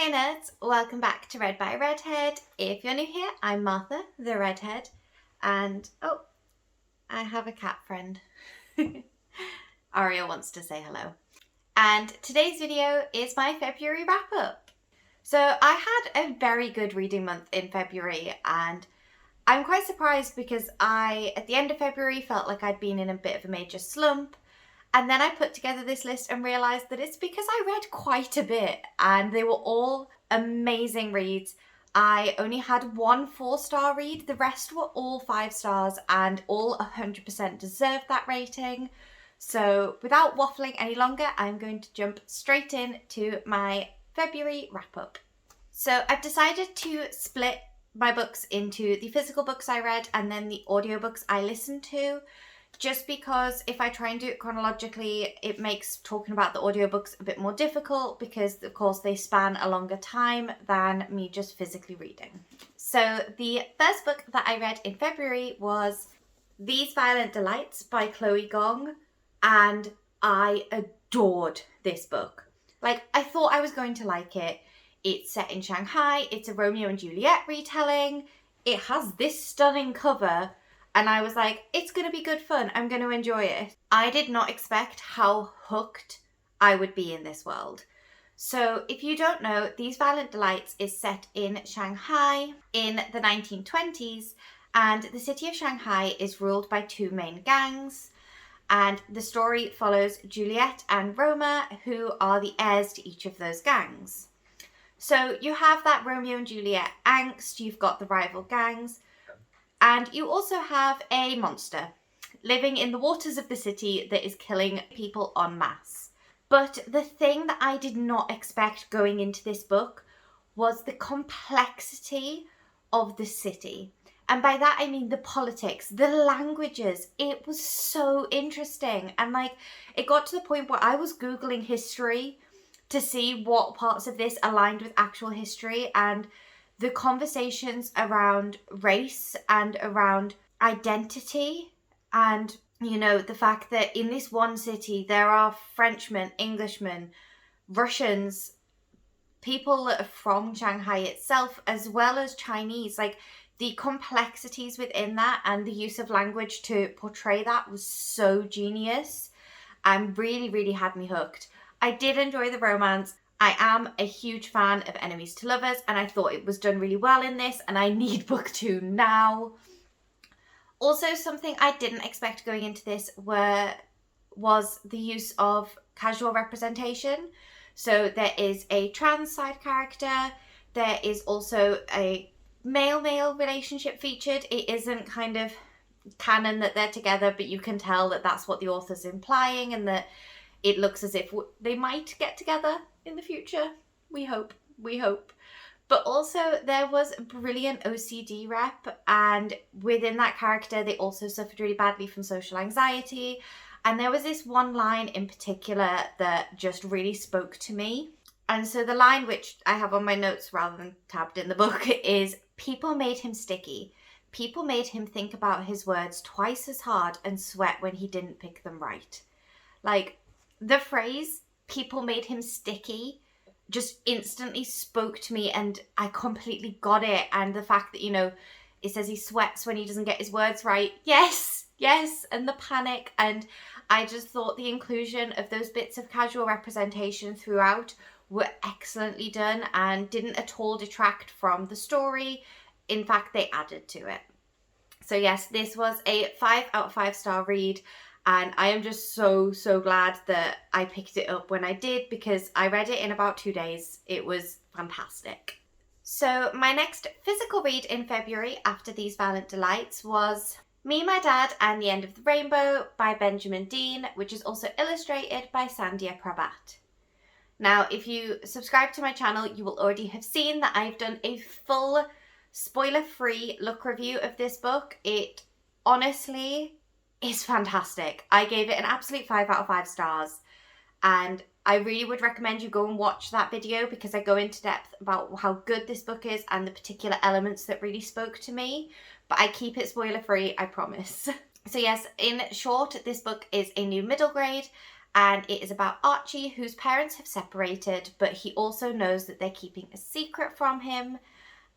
Hey nerds, welcome back to Read by Redhead. If you're new here, I'm Martha, the redhead, and oh, I have a cat friend. Ariel wants to say hello. And today's video is my February wrap up. So I had a very good reading month in February, and I'm quite surprised because at the end of February, felt like I'd been in a bit of a major slump. And then I put together this list and realised that it's because I read quite a bit and they were all amazing reads. I only had one 4-star read, the rest were all 5 stars and all 100% deserved that rating. So without waffling any longer, I'm going to jump straight in to my February wrap up. So I've decided to split my books into the physical books I read and then the audiobooks I listened to. Just because if I try and do it chronologically, it makes talking about the audiobooks a bit more difficult because, of course, they span a longer time than me just physically reading. So the first book that I read in February was These Violent Delights by Chloe Gong, and I adored this book. Like, I thought I was going to like it. It's set in Shanghai, it's a Romeo and Juliet retelling, it has this stunning cover, and I was like, it's going to be good fun. I'm going to enjoy it. I did not expect how hooked I would be in this world. So if you don't know, These Violent Delights is set in Shanghai in the 1920s. And the city of Shanghai is ruled by 2 main gangs. And the story follows Juliet and Roma, who are the heirs to each of those gangs. So you have that Romeo and Juliet angst. You've got the rival gangs. And you also have a monster living in the waters of the city that is killing people en masse. But the thing that I did not expect going into this book was the complexity of the city. And by that I mean the politics, the languages. It was so interesting. And it got to the point where I was Googling history to see what parts of this aligned with actual history, and the conversations around race and around identity and, the fact that in this one city there are Frenchmen, Englishmen, Russians, people that are from Shanghai itself, as well as Chinese. The complexities within that and the use of language to portray that was so genius and really, really had me hooked. I did enjoy the romance. I am a huge fan of Enemies to Lovers, and I thought it was done really well in this, and I need book 2 now. Also, something I didn't expect going into this was the use of casual representation. So there is a trans side character, there is also a male-male relationship featured. It isn't kind of canon that they're together, but you can tell that that's what the author's implying, and that it looks as if they might get together in the future. We hope. But also there was brilliant OCD rep, and within that character they also suffered really badly from social anxiety. And there was this one line in particular that just really spoke to me. And so the line, which I have on my notes rather than tabbed in the book, is people made him sticky. People made him think about his words twice as hard and sweat when he didn't pick them right. The phrase, people made him sticky, just instantly spoke to me, and I completely got it. And the fact that, it says he sweats when he doesn't get his words right. Yes, and the panic. And I just thought the inclusion of those bits of casual representation throughout were excellently done and didn't at all detract from the story. In fact, they added to it. So yes, this was a 5 out of 5 star read. And I am just so, so glad that I picked it up when I did, because I read it in about 2 days. It was fantastic. So my next physical read in February after These Violent Delights was Me, My Dad and the End of the Rainbow by Benjamin Dean, which is also illustrated by Sandhya Prabhat. Now, if you subscribe to my channel, you will already have seen that I've done a full spoiler-free look review of this book. It honestly is fantastic. I gave it an absolute 5 out of 5 stars, and I really would recommend you go and watch that video, because I go into depth about how good this book is and the particular elements that really spoke to me, but I keep it spoiler free, I promise. So yes, in short, this book is a new middle grade, And it is about Archie, whose parents have separated, but he also knows that they're keeping a secret from him.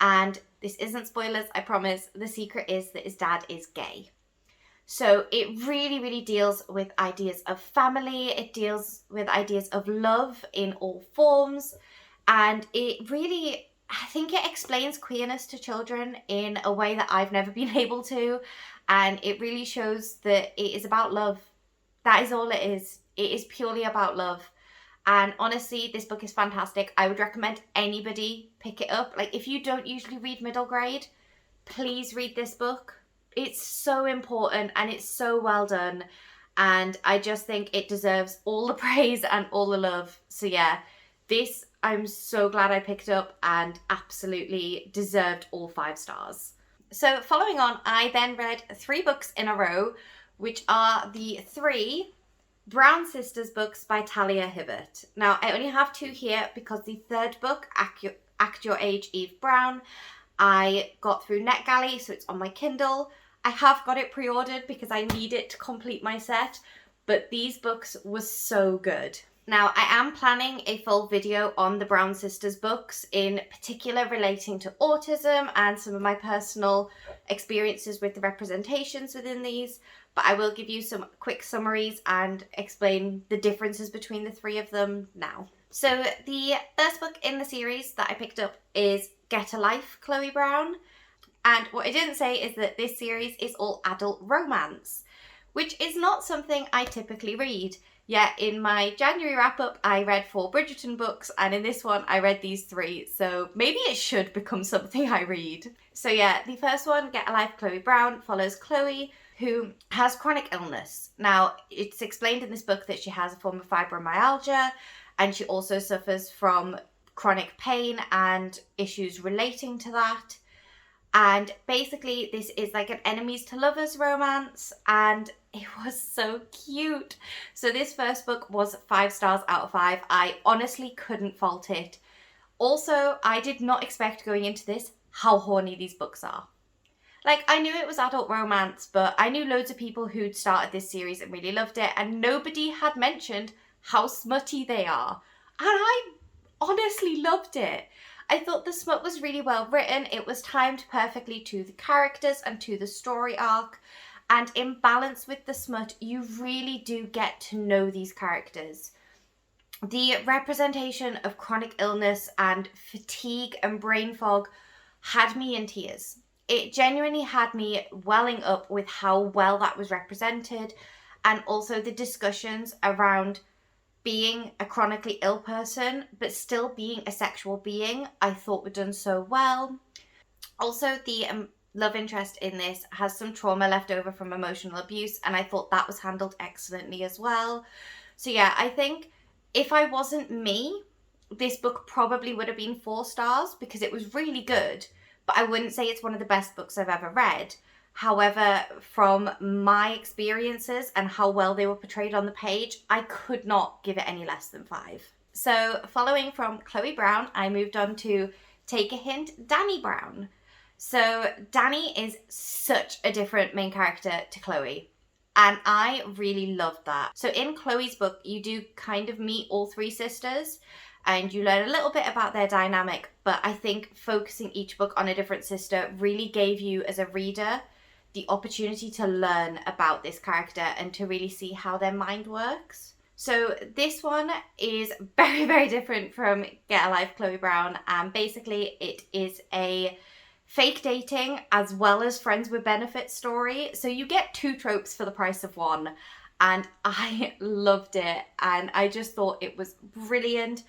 And this isn't spoilers, I promise. The secret is that his dad is gay. So it really, really deals with ideas of family. It deals with ideas of love in all forms. And it really, I think it explains queerness to children in a way that I've never been able to. And it really shows that it is about love. That is all it is. It is purely about love. And honestly, this book is fantastic. I would recommend anybody pick it up. Like, if you don't usually read middle grade, please read this book. It's so important and it's so well done. And I just think it deserves all the praise and all the love. So yeah, this, I'm so glad I picked up and absolutely deserved all 5 stars. So following on, I then read 3 books in a row, which are the 3 Brown Sisters books by Talia Hibbert. Now, I only have 2 here because the 3rd book, Act Your Age, Eve Brown, I got through Netgalley, so it's on my Kindle. I have got it pre-ordered because I need it to complete my set, but these books were so good. Now, I am planning a full video on the Brown Sisters books, in particular relating to autism and some of my personal experiences with the representations within these, but I will give you some quick summaries and explain the differences between the 3 of them now. So the first book in the series that I picked up is Get a Life, Chloe Brown. And what I didn't say is that this series is all adult romance, which is not something I typically read. Yet in my January wrap-up, I read 4 Bridgerton books, and in this one, I read these 3. So maybe it should become something I read. So yeah, the first one, Get a Life, Chloe Brown, follows Chloe, who has chronic illness. Now, it's explained in this book that she has a form of fibromyalgia, and she also suffers from chronic pain and issues relating to that. And basically, this is like an enemies to lovers romance, and it was so cute. So this first book was 5 stars out of 5. I honestly couldn't fault it. Also, I did not expect going into this how horny these books are. Like, I knew it was adult romance, but I knew loads of people who'd started this series and really loved it, and nobody had mentioned how smutty they are. And I honestly loved it. I thought the smut was really well written. It was timed perfectly to the characters and to the story arc. And in balance with the smut, you really do get to know these characters. The representation of chronic illness and fatigue and brain fog had me in tears. It genuinely had me welling up with how well that was represented, and also the discussions around being a chronically ill person but still being a sexual being, I thought were done so well. Also, the love interest in this has some trauma left over from emotional abuse, and I thought that was handled excellently as well. So yeah, I think if I wasn't me, this book probably would have been 4 stars because it was really good, but I wouldn't say it's one of the best books I've ever read. However, from my experiences and how well they were portrayed on the page, I could not give it any less than 5. So following from Chloe Brown, I moved on to Take a Hint, Dani Brown. So Dani is such a different main character to Chloe, and I really loved that. So in Chloe's book, you do kind of meet all 3 sisters, and you learn a little bit about their dynamic, but I think focusing each book on a different sister really gave you, as a reader, the opportunity to learn about this character and to really see how their mind works. So this one is very, very different from Get a Life, Chloe Brown, and basically it is a fake dating as well as friends with benefits story. So you get 2 tropes for the price of 1, and I loved it, and I just thought it was brilliant.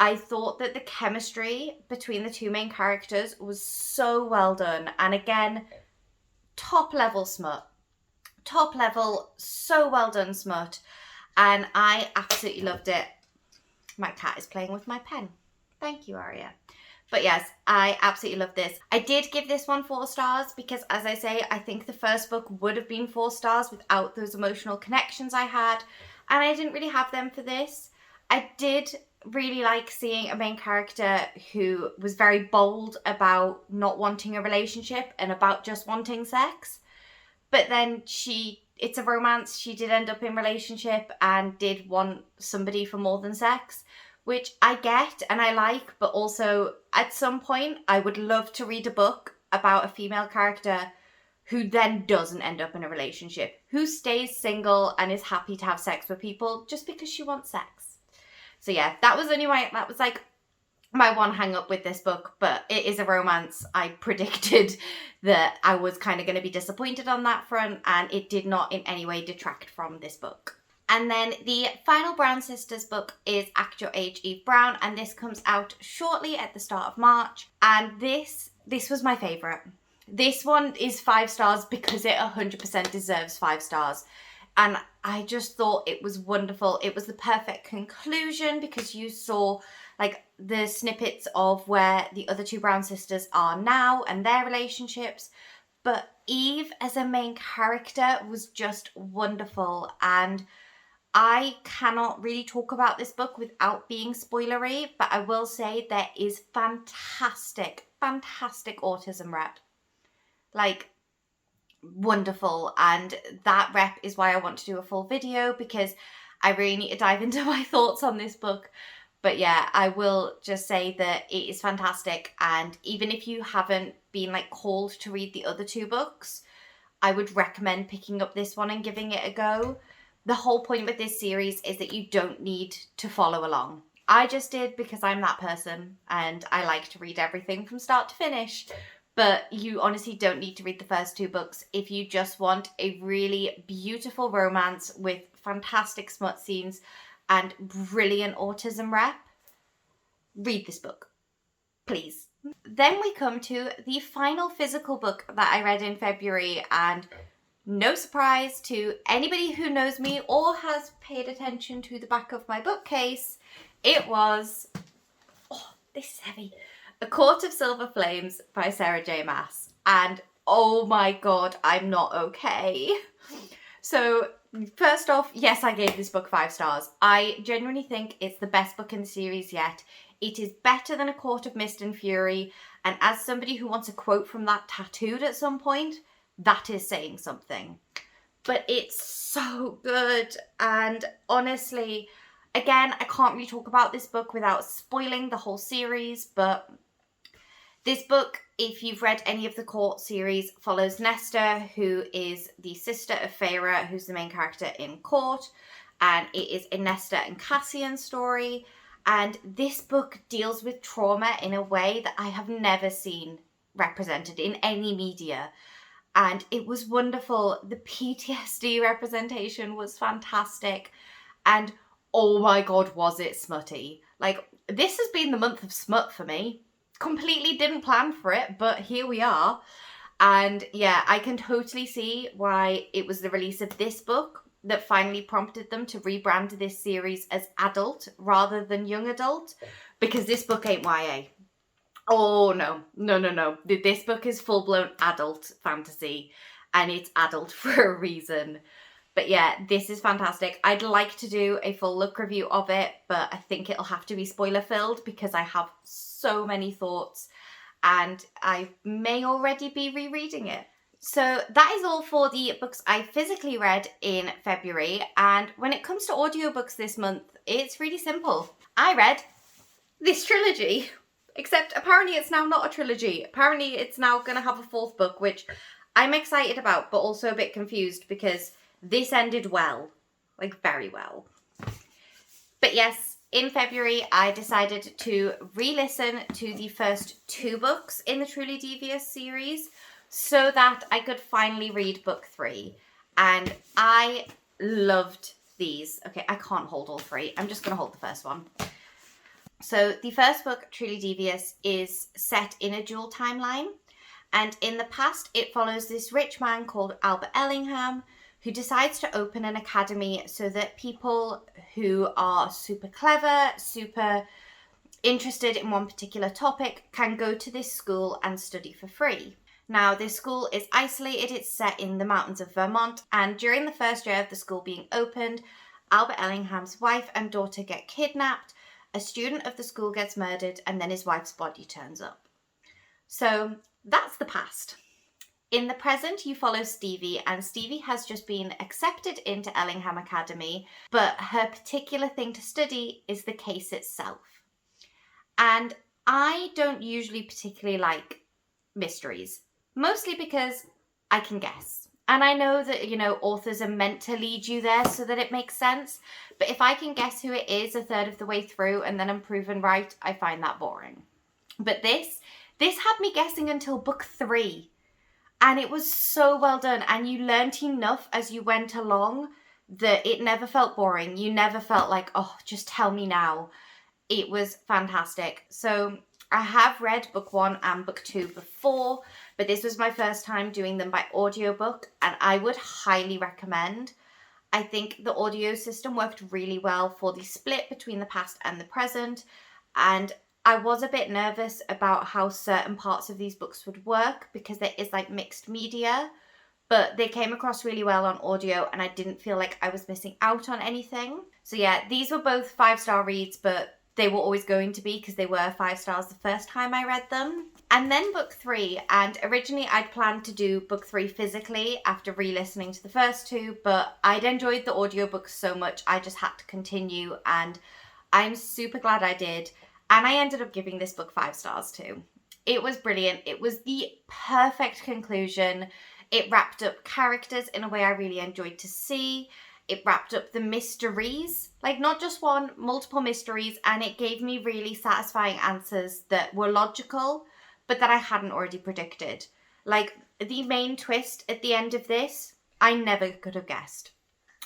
I thought that the chemistry between the 2 main characters was so well done, and again, top level smut. Top level, so well done smut. And I absolutely loved it. My cat is playing with my pen. Thank you, Aria. But yes, I absolutely love this. I did give this one 4 stars because, as I say, I think the first book would have been 4 stars without those emotional connections I had. And I didn't really have them for this. I did really like seeing a main character who was very bold about not wanting a relationship and about just wanting sex. But then she it's a romance. She did end up in a relationship and did want somebody for more than sex, which I get and I like, but also at some point I would love to read a book about a female character who then doesn't end up in a relationship, who stays single and is happy to have sex with people just because she wants sex. So yeah, that was like my one hang up with this book, but it is a romance. I predicted that I was kind of going to be disappointed on that front, and it did not in any way detract from this book. And then the final Brown Sisters book is Act Your Age, Eve Brown, and this comes out shortly at the start of March. And this was my favourite. This one is 5 stars because it 100% deserves 5 stars. And I just thought it was wonderful. It was the perfect conclusion because you saw like the snippets of where the other 2 Brown sisters are now and their relationships. But Eve as a main character was just wonderful, and I cannot really talk about this book without being spoilery, but I will say there is fantastic autism rep. Like, wonderful. And that rep is why I want to do a full video, because I really need to dive into my thoughts on this book. But yeah, I will just say that it is fantastic. And even if you haven't been like called to read the other 2 books, I would recommend picking up this one and giving it a go. The whole point with this series is that you don't need to follow along. I just did because I'm that person and I like to read everything from start to finish. But you honestly don't need to read the first 2 books if you just want a really beautiful romance with fantastic smut scenes and brilliant autism rep. Read this book, please. Then we come to the final physical book that I read in February, and no surprise to anybody who knows me or has paid attention to the back of my bookcase, it was, oh, this is heavy, A Court of Silver Flames by Sarah J. Maas. And oh my god, I'm not okay. So first off, yes, I gave this book 5 stars. I genuinely think it's the best book in the series yet. It is better than A Court of Mist and Fury, and as somebody who wants a quote from that tattooed at some point, that is saying something. But it's so good, and honestly, again, I can't really talk about this book without spoiling the whole series, but this book, if you've read any of the Court series, follows Nesta, who is the sister of Feyre, who's the main character in Court, and it is a Nesta and Cassian story. And this book deals with trauma in a way that I have never seen represented in any media. And it was wonderful. The PTSD representation was fantastic. And oh my god, was it smutty. Like, this has been the month of smut for me. Completely didn't plan for it, but here we are. And yeah, I can totally see why it was the release of this book that finally prompted them to rebrand this series as adult rather than young adult, because this book ain't YA. Oh no. This book is full-blown adult fantasy, and it's adult for a reason. But yeah, this is fantastic. I'd like to do a full look review of it, but I think it'll have to be spoiler-filled because I have so many thoughts and I may already be rereading it. So that is all for the books I physically read in February, and when it comes to audiobooks this month, it's really simple. I read this trilogy, except apparently it's now not a trilogy. Apparently it's now going to have a 4th book, which I'm excited about, but also a bit confused because this ended well, like very well. But yes, in February I decided to re-listen to the first 2 books in the Truly Devious series, so that I could finally read book 3. And I loved these. Okay, I can't hold all 3. I'm just going to hold the first one. So the first book, Truly Devious, is set in a dual timeline. And in the past, it follows this rich man called Albert Ellingham, who decides to open an academy so that people who are super clever, super interested in one particular topic can go to this school and study for free. Now, this school is isolated, it's set in the mountains of Vermont, and during the first year of the school being opened, Albert Ellingham's wife and daughter get kidnapped, a student of the school gets murdered, and then his wife's body turns up. So, that's the past. In the present, you follow Stevie, and Stevie has just been accepted into Ellingham Academy, but her particular thing to study is the case itself. And I don't usually particularly like mysteries, mostly because I can guess. And I know that, authors are meant to lead you there so that it makes sense. But if I can guess who it is a third of the way through and then I'm proven right, I find that boring. But this had me guessing until book 3. And it was so well done. And you learnt enough as you went along that it never felt boring. You never felt like, oh, just tell me now. It was fantastic. So I have read book 1 and book 2 before, but this was my first time doing them by audiobook, and I would highly recommend. I think the audio system worked really well for the split between the past and the present, and I was a bit nervous about how certain parts of these books would work because there is like mixed media, but they came across really well on audio and I didn't feel like I was missing out on anything. So yeah, these were both 5-star reads, but they were always going to be because they were 5 stars the first time I read them. And then book 3, and originally I'd planned to do book 3 physically after re-listening to the first 2, but I'd enjoyed the audiobook so much I just had to continue, and I'm super glad I did. And I ended up giving this book 5 stars too. It was brilliant. It was the perfect conclusion. It wrapped up characters in a way I really enjoyed to see. It wrapped up the mysteries, like not just one, multiple mysteries, and it gave me really satisfying answers that were logical, but that I hadn't already predicted. Like the main twist at the end of this, I never could have guessed.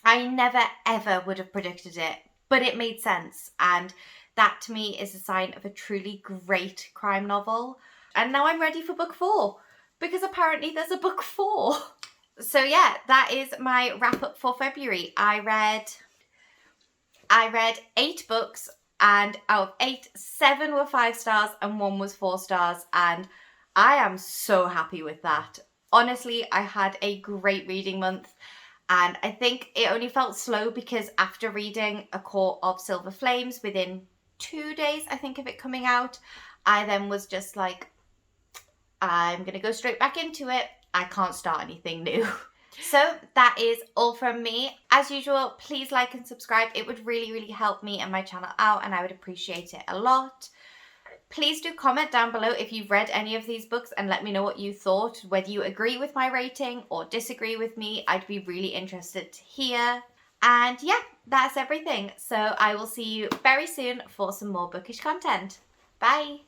I never ever would have predicted it, but it made sense, and that to me is a sign of a truly great crime novel. And now I'm ready for book 4, because apparently there's a book 4. So yeah, that is my wrap up for February. I read 8 books, and out of 8, 7 were 5 stars and 1 was 4 stars, and I am so happy with that. Honestly, I had a great reading month, and I think it only felt slow because after reading A Court of Silver Flames within 2 days, I think, of it coming out, I then was just like, I'm going to go straight back into it. I can't start anything new. So that is all from me. As usual, please like and subscribe. It would really, really help me and my channel out, and I would appreciate it a lot. Please do comment down below if you've read any of these books and let me know what you thought, whether you agree with my rating or disagree with me. I'd be really interested to hear. And yeah, that's everything. So I will see you very soon for some more bookish content. Bye!